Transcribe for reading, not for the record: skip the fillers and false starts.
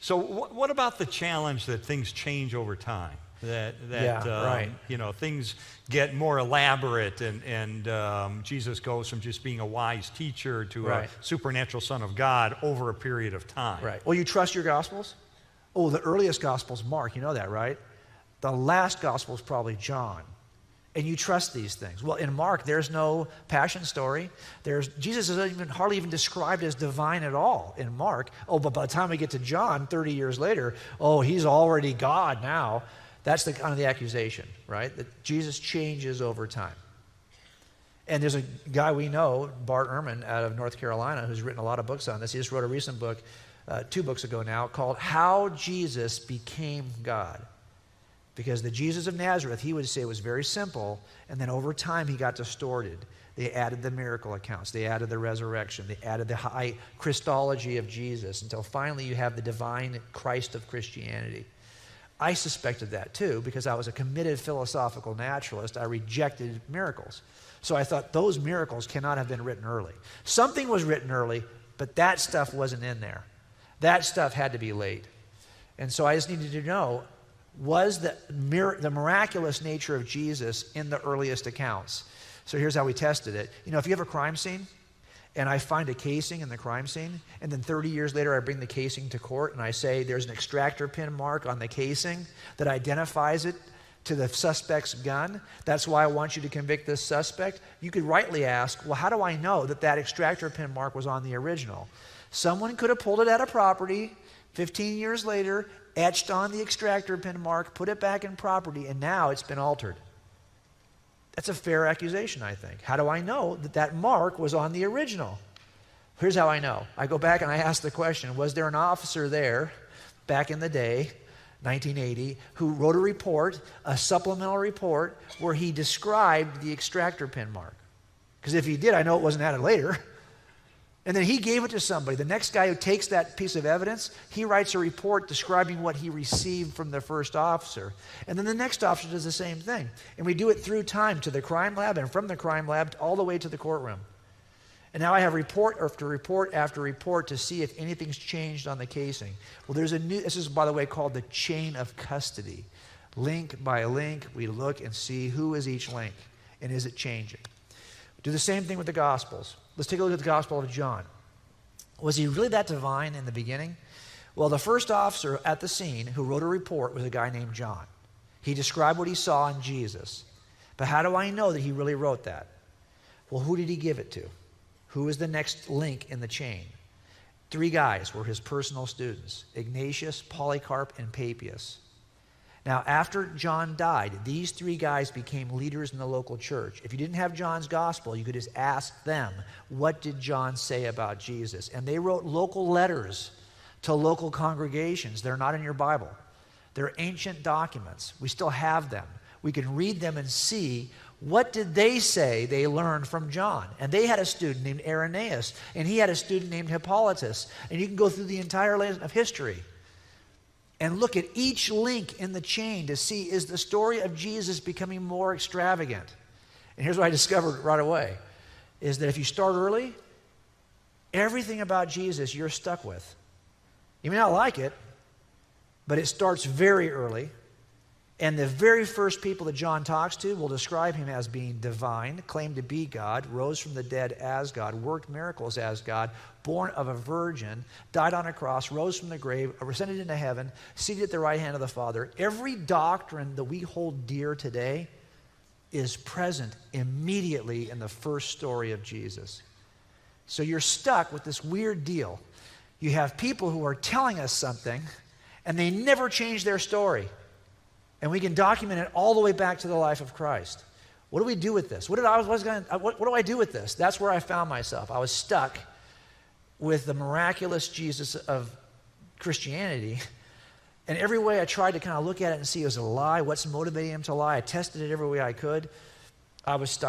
So what about the challenge that things change over time? That things get more elaborate, and Jesus goes from just being a wise teacher to a supernatural Son of God over a period of time. Right. Well, you trust your Gospels? Oh, the earliest Gospel's Mark. You know that, right? The last Gospel is probably John. And you trust these things. Well, in Mark, there's no passion story. Jesus isn't hardly even described as divine at all in Mark. Oh, but by the time we get to John, 30 years later, oh, he's already God now. That's the kind of the accusation, right? That Jesus changes over time. And there's a guy we know, Bart Ehrman, out of North Carolina, who's written a lot of books on this. He just wrote a recent book, 2 books ago now, called How Jesus Became God. Because the Jesus of Nazareth, he would say, was very simple, and then over time he got distorted. They added the miracle accounts. They added the resurrection. They added the high Christology of Jesus until finally you have the divine Christ of Christianity. I suspected that too because I was a committed philosophical naturalist. I rejected miracles. So I thought those miracles cannot have been written early. Something was written early, but that stuff wasn't in there. That stuff had to be late. And so I just needed to know, was the miraculous nature of Jesus in the earliest accounts? So here's how we tested it. You know, if you have a crime scene, and I find a casing in the crime scene, and then 30 years later I bring the casing to court, and I say there's an extractor pin mark on the casing that identifies it to the suspect's gun. That's why I want you to convict this suspect. You could rightly ask, well, how do I know that that extractor pin mark was on the original? Someone could have pulled it out of property 15 years later, etched on the extractor pin mark, put it back in property, and now it's been altered. That's a fair accusation, I think. How do I know that that mark was on the original? Here's how I know. I go back and I ask the question, was there an officer there back in the day, 1980, who wrote a report, a supplemental report, where he described the extractor pin mark? Because if he did, I know it wasn't added later. And then he gave it to somebody. The next guy who takes that piece of evidence, he writes a report describing what he received from the first officer. And then the next officer does the same thing. And we do it through time to the crime lab and from the crime lab all the way to the courtroom. And now I have report after report after report to see if anything's changed on the casing. Well, there's a new, this is, by the way, called the chain of custody. Link by link, we look and see who is each link and is it changing. Do the same thing with the Gospels. Let's take a look at the Gospel of John. Was he really that divine in the beginning? Well, the first officer at the scene who wrote a report was a guy named John. He described what he saw in Jesus. But how do I know that he really wrote that? Well, who did he give it to? Who is the next link in the chain? 3 guys were his personal students, Ignatius, Polycarp, and Papias. Now, after John died, these 3 guys became leaders in the local church. If you didn't have John's gospel, you could just ask them, what did John say about Jesus? And they wrote local letters to local congregations. They're not in your Bible. They're ancient documents. We still have them. We can read them and see what did they say they learned from John. And they had a student named Irenaeus, and he had a student named Hippolytus. And you can go through the entire list of history and look at each link in the chain to see, is the story of Jesus becoming more extravagant? And here's what I discovered right away, is that if you start early, everything about Jesus you're stuck with. You may not like it, but it starts very early. And the very first people that John talks to will describe him as being divine, claimed to be God, rose from the dead as God, worked miracles as God, born of a virgin, died on a cross, rose from the grave, ascended into heaven, seated at the right hand of the Father. Every doctrine that we hold dear today is present immediately in the first story of Jesus. So you're stuck with this weird deal. You have people who are telling us something, and they never change their story. And we can document it all the way back to the life of Christ. What do we do with this? What do I do with this? That's where I found myself. I was stuck with the miraculous Jesus of Christianity. And every way I tried to kind of look at it and see, is it a lie? What's motivating him to lie? I tested it every way I could. I was stuck